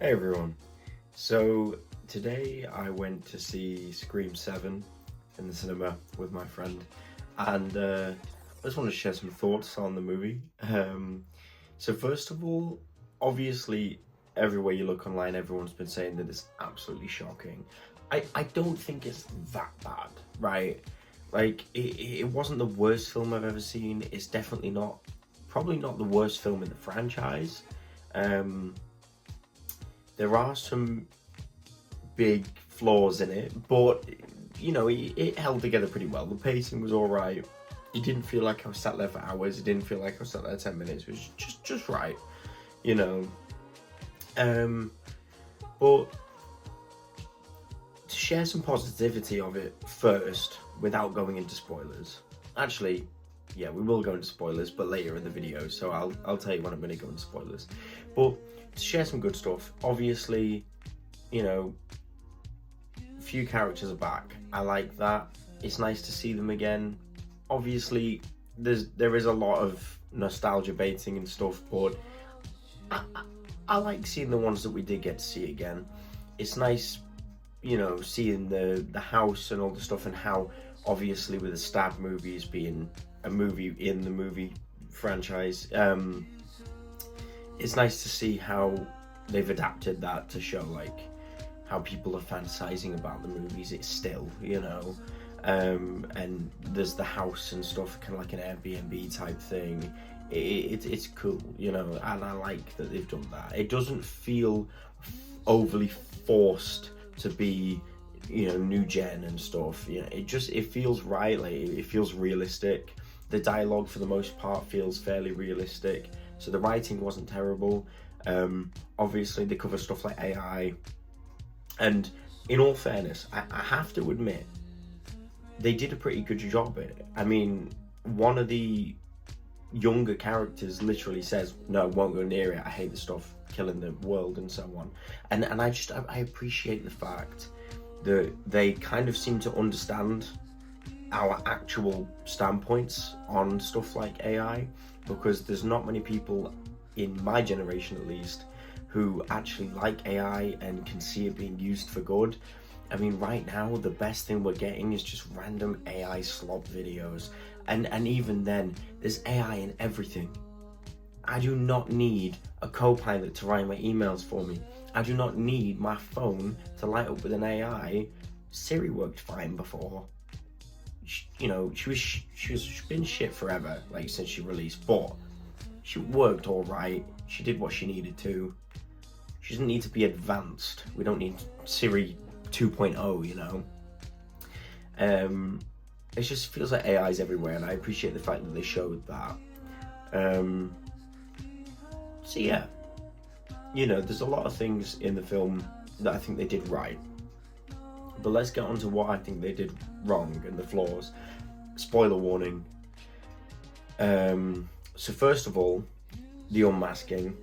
Hey everyone. So today I went to see Scream 7 in the cinema with my friend, and I just want to share some thoughts on the movie. So first of all, obviously everywhere you look online, everyone's been saying that it's absolutely shocking. I don't think it's that bad, right? Like it wasn't the worst film I've ever seen. It's definitely not, probably not the worst film in the franchise. Um, there are some big flaws in it, but it held together pretty well. The pacing was all right. It didn't feel like I was sat there for hours. It didn't feel like I was sat there 10 minutes. It was just right, you know. But to share some positivity of it first, without going into spoilers. Actually, yeah, we will go into spoilers, but later in the video. So I'll tell you when I'm going to go into spoilers. But to share some good stuff, obviously, few characters are back. I like that. It's nice to see them again. Obviously, there is a lot of nostalgia baiting and stuff, but I like seeing the ones that we did get to see again. It's nice, seeing the house and all the stuff, and how obviously with the Stab movies being a movie in the movie franchise, it's nice to see how they've adapted that to show like how people are fantasizing about the movies. It's still, and there's the house and stuff, kind of like an Airbnb type thing. It's cool, and I like that they've done that. It doesn't feel overly forced to be, new gen and stuff. It feels right. Like it feels realistic. The dialogue for the most part feels fairly realistic. So the writing wasn't terrible. Obviously they cover stuff like AI. And in all fairness, I have to admit, they did a pretty good job at it. I mean, one of the younger characters literally says, "No, I won't go near it. I hate the stuff killing the world," and so on. And I appreciate the fact that they kind of seem to understand our actual standpoints on stuff like AI, because there's not many people in my generation, at least, who actually like AI and can see it being used for good. I mean, right now, the best thing we're getting is just random AI slop videos. And even then, there's AI in everything. I do not need a co-pilot to write my emails for me. I do not need my phone to light up with an AI. Siri worked fine before. She's been shit forever, like since she released, but she worked all right. She did what she needed to. She doesn't need to be advanced. We don't need Siri 2.0, It just feels like AI is everywhere, and I appreciate the fact that they showed that. So yeah, there's a lot of things in the film that I think they did right. But let's get on to what I think they did wrong and the flaws. Spoiler warning. So first of all, the unmasking.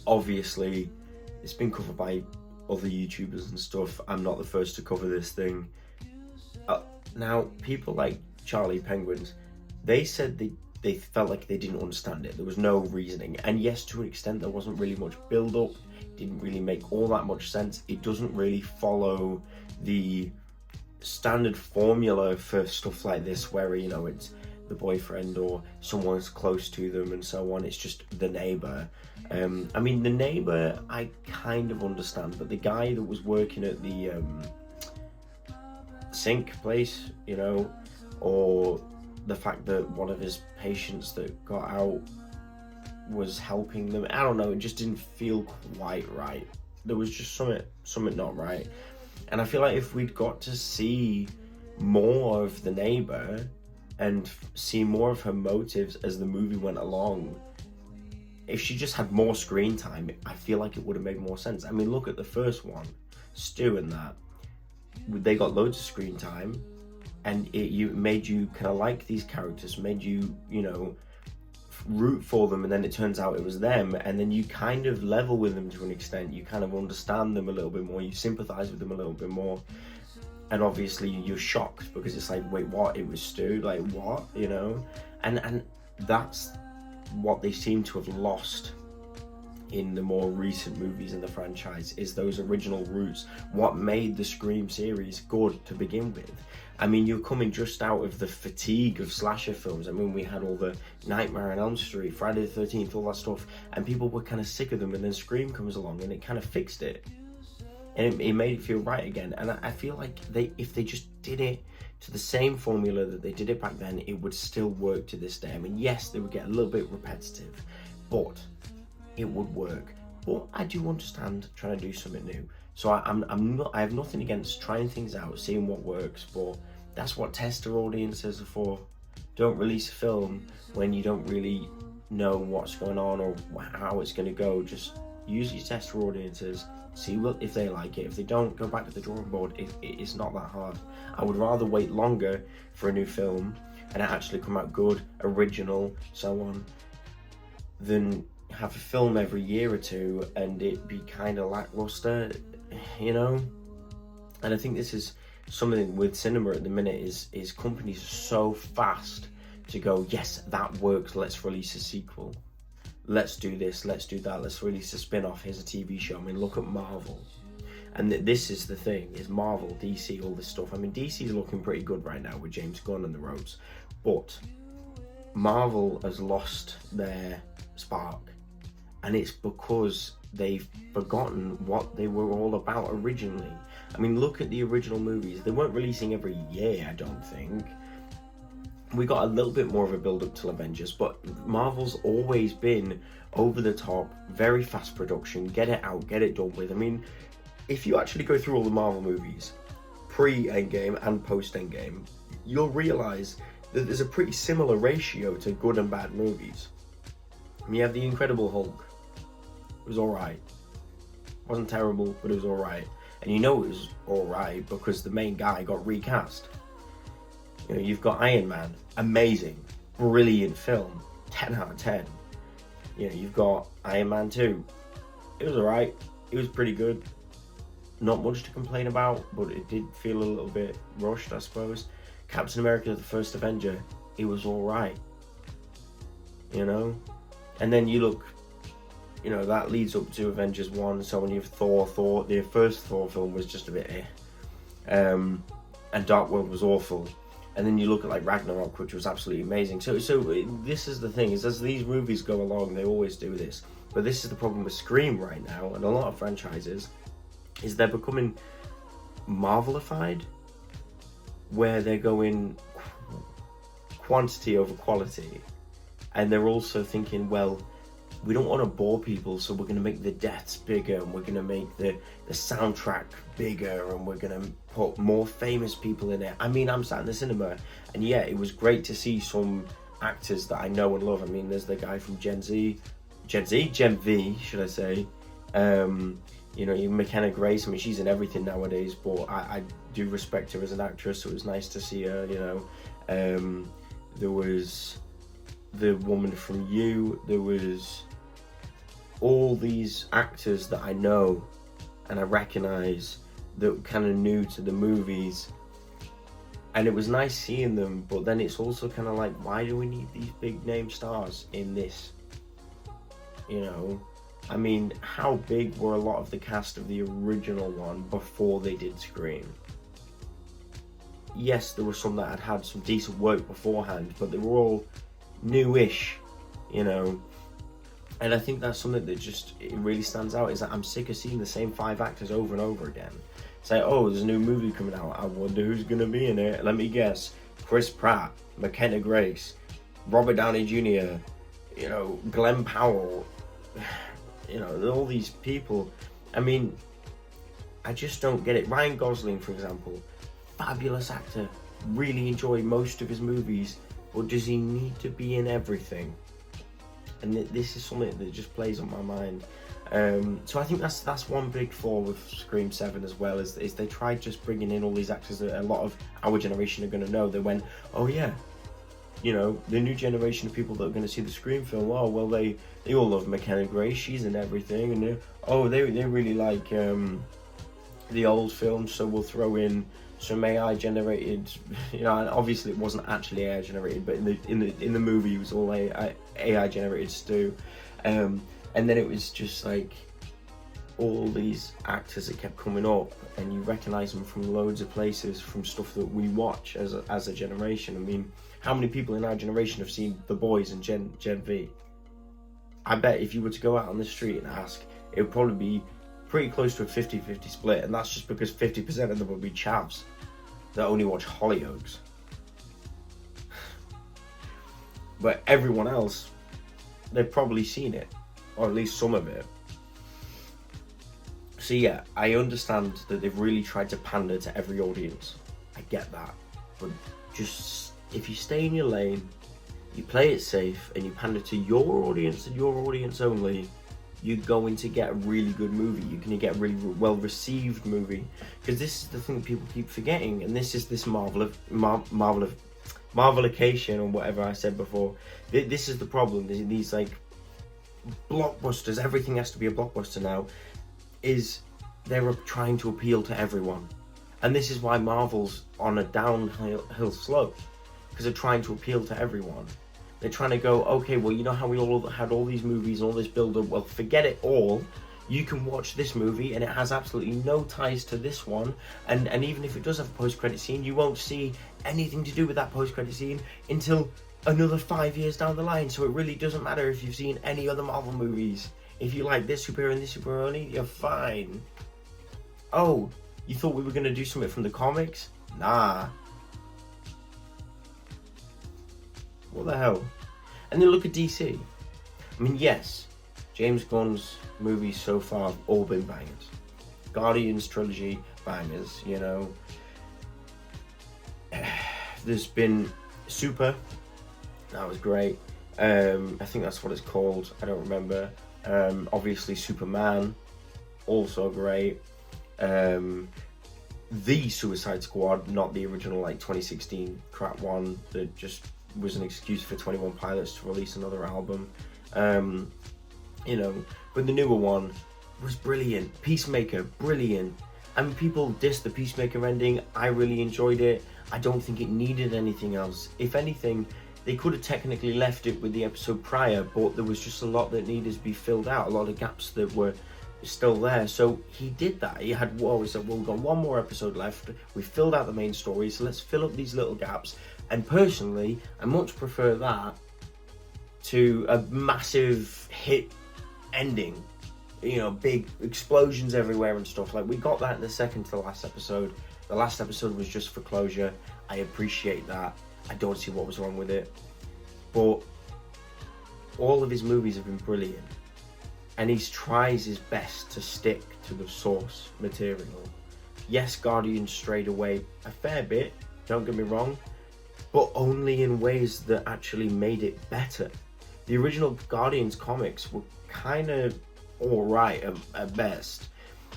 Obviously, it's been covered by other YouTubers and stuff. I'm not the first to cover this thing. Now, people like Charlie Penguins, they said they felt like they didn't understand it. There was no reasoning. And yes, to an extent, there wasn't really much build-up. It didn't really make all that much sense. It doesn't really follow the standard formula for stuff like this, where, it's the boyfriend or someone's close to them and so on. It's just the neighbor. I mean, the neighbor I kind of understand, but the guy that was working at the sink place, or the fact that one of his patients that got out was helping them, I don't know, it just didn't feel quite right. There was just something not right. And I feel like if we'd got to see more of the neighbor and see more of her motives as the movie went along, if she just had more screen time, I feel like it would have made more sense. I mean, look at the first one, Stu and that. They got loads of screen time, and it made you kind of like these characters, made you, root for them, and then it turns out it was them, and then you kind of level with them to an extent. You kind of understand them a little bit more, you sympathize with them a little bit more. And obviously you're shocked because it's like, wait, what? It was Stu? Like, what? And that's what they seem to have lost in the more recent movies in the franchise is those original roots. What made the Scream series good to begin with? I mean, you're coming just out of the fatigue of slasher films. I mean, we had all the Nightmare on Elm Street, Friday the 13th, all that stuff, and people were kind of sick of them, and then Scream comes along and it kind of fixed it. And it made it feel right again. And I feel like if they just did it to the same formula that they did it back then, it would still work to this day. I mean, yes, they would get a little bit repetitive, but it would work. But I do understand trying to do something new. So I have nothing against trying things out, seeing what works, but that's what tester audiences are for. Don't release a film when you don't really know what's going on or how it's going to go. Just use your tester audiences, see if they like it. If they don't, go back to the drawing board. It's not that hard. I would rather wait longer for a new film and it actually come out good, original, so on, than have a film every year or two and it be kind of lackluster, you know. And I think this is something with cinema at the minute is companies are so fast to go, yes, that works, let's release a sequel, let's do this, let's do that, let's release a spin-off, here's a TV show. I mean, look at Marvel. And this is the thing, is Marvel, DC, all this stuff. I mean, DC is looking pretty good right now with James Gunn on the ropes, but Marvel has lost their spark, and it's because they've forgotten what they were all about originally. I mean, look at the original movies. They weren't releasing every year, I don't think. We got a little bit more of a build-up till Avengers, but Marvel's always been over the top, very fast production, get it out, get it done with. I mean, if you actually go through all the Marvel movies, pre-Endgame and post-Endgame, you'll realise that there's a pretty similar ratio to good and bad movies. I mean, you have the Incredible Hulk. It was alright. Wasn't terrible, but it was alright. And you know it was alright because the main guy got recast. You know, you've got Iron Man, amazing, brilliant film, 10 out of 10. You know, you've got Iron Man 2. It was alright. It was pretty good. Not much to complain about, but it did feel a little bit rushed, I suppose. Captain America, the First Avenger, it was alright. You know? And then you look, you know, that leads up to Avengers 1, so when you have Thor, the first Thor film was just a bit and Dark World was awful. And then you look at like Ragnarok, which was absolutely amazing. So this is the thing, is as these movies go along, they always do this. But this is the problem with Scream right now, and a lot of franchises, is they're becoming Marvelified, where they're going quantity over quality. And they're also thinking, well, we don't want to bore people, so we're going to make the deaths bigger, and we're going to make the soundtrack bigger, and we're going to put more famous people in it. I mean, I'm sat in the cinema, and yeah, it was great to see some actors that I know and love. I mean, there's the guy from Gen V, should I say. You know, McKenna Grace, I mean, she's in everything nowadays, but I do respect her as an actress, so it was nice to see her, you know. There was the woman from You, there was all these actors that I know and I recognise that were kind of new to the movies, and it was nice seeing them, but then it's also kind of like, why do we need these big name stars in this? You know, I mean, how big were a lot of the cast of the original one before they did Scream? Yes, there were some that had had some decent work beforehand, but they were all newish, you know. And I think that's something that just, it really stands out, is that I'm sick of seeing the same 5 actors over and over again. Say, oh, there's a new movie coming out, I wonder who's going to be in it. Let me guess, Chris Pratt, McKenna Grace, Robert Downey Jr., you know, Glenn Powell, you know, all these people. I mean, I just don't get it. Ryan Gosling, for example, fabulous actor, really enjoy most of his movies, but does he need to be in everything? And this is something that just plays on my mind. So I think that's one big flaw with Scream 7 as well, is they tried just bringing in all these actors that a lot of our generation are going to know. They went, oh yeah, you know, the new generation of people that are going to see the Scream film, oh well, they all love McKenna Grace, she's in everything, and they really like the old films, so we'll throw in some AI generated, you know, and obviously it wasn't actually AI generated, but in the movie it was all AI generated stew. And then it was just like all these actors that kept coming up, and you recognize them from loads of places, from stuff that we watch as a generation. I mean, how many people in our generation have seen The Boys and Gen V? I bet if you were to go out on the street and ask, it would probably be pretty close to a 50-50 split, and that's just because 50% of them would be chavs that only watch Hollyoaks. But everyone else, they've probably seen it, or at least some of it. So yeah, I understand that they've really tried to pander to every audience. I get that. But just, if you stay in your lane, you play it safe, and you pander to your audience and your audience only, you're going to get a really good movie. You're going to get a really well-received movie. Because this is the thing that people keep forgetting, and this is this Marvelication, or whatever I said before. This is the problem. These like blockbusters, everything has to be a blockbuster now, is they're trying to appeal to everyone. And this is why Marvel's on a downhill slope, because they're trying to appeal to everyone. They're trying to go, okay, well, you know how we all had all these movies and all this build-up? Well, forget it all. You can watch this movie and it has absolutely no ties to this one. And even if it does have a post-credit scene, you won't see anything to do with that post-credit scene until another 5 years down the line. So it really doesn't matter if you've seen any other Marvel movies. If you like this superhero and this superhero only, you're fine. Oh, you thought we were going to do something from the comics? Nah. What the hell? And then look at DC. I mean, yes, James Gunn's movies so far have all been bangers. Guardians trilogy, bangers, you know. There's been Super, that was great. I think that's what it's called, I don't remember. Obviously Superman, also great. The Suicide Squad, not the original like 2016 crap one that just was an excuse for 21 Pilots to release another album. You know, but the newer one was brilliant. Peacemaker, brilliant. I mean, people diss the Peacemaker ending. I really enjoyed it. I don't think it needed anything else. If anything, they could have technically left it with the episode prior, but there was just a lot that needed to be filled out, a lot of gaps that were still there. So he did that. He had, well, he said, well, we've got one more episode left. We filled out the main story, so let's fill up these little gaps. And personally, I much prefer that to a massive hit ending. You know, big explosions everywhere and stuff. Like, we got that in the second to last episode. The last episode was just for closure. I appreciate that. I don't see what was wrong with it. But all of his movies have been brilliant. And he tries his best to stick to the source material. Yes, Guardians strayed away a fair bit, don't get me wrong, but only in ways that actually made it better. The original Guardians comics were kind of alright at best.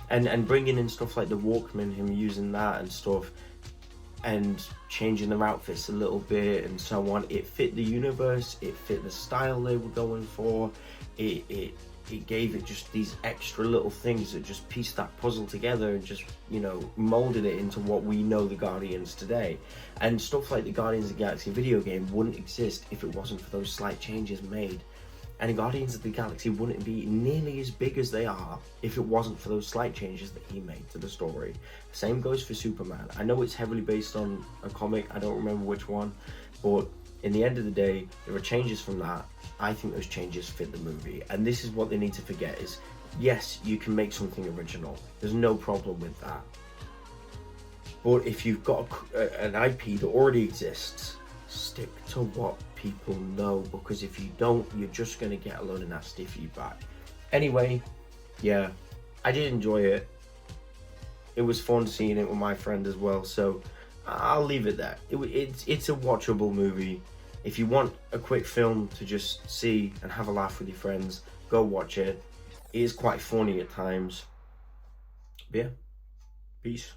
And bringing in stuff like the Walkman, him using that and stuff, and changing their outfits a little bit and so on, it fit the universe, it fit the style they were going for, it gave it just these extra little things that just pieced that puzzle together and just, you know, molded it into what we know the Guardians today. And stuff like the Guardians of the Galaxy video game wouldn't exist if it wasn't for those slight changes made. And Guardians of the Galaxy wouldn't be nearly as big as they are if it wasn't for those slight changes that he made to the story. Same goes for Superman. I know it's heavily based on a comic, I don't remember which one, but in the end of the day, there are changes from that. I think those changes fit the movie. And this is what they need to forget is, yes, you can make something original. There's no problem with that. But if you've got an IP that already exists, stick to what people know, because if you don't, you're just going to get a load of nasty feedback. Anyway, yeah, I did enjoy it. It was fun seeing it with my friend as well, so I'll leave it there. It's a watchable movie. If you want a quick film to just see and have a laugh with your friends, go watch it. It is quite funny at times. But yeah, peace.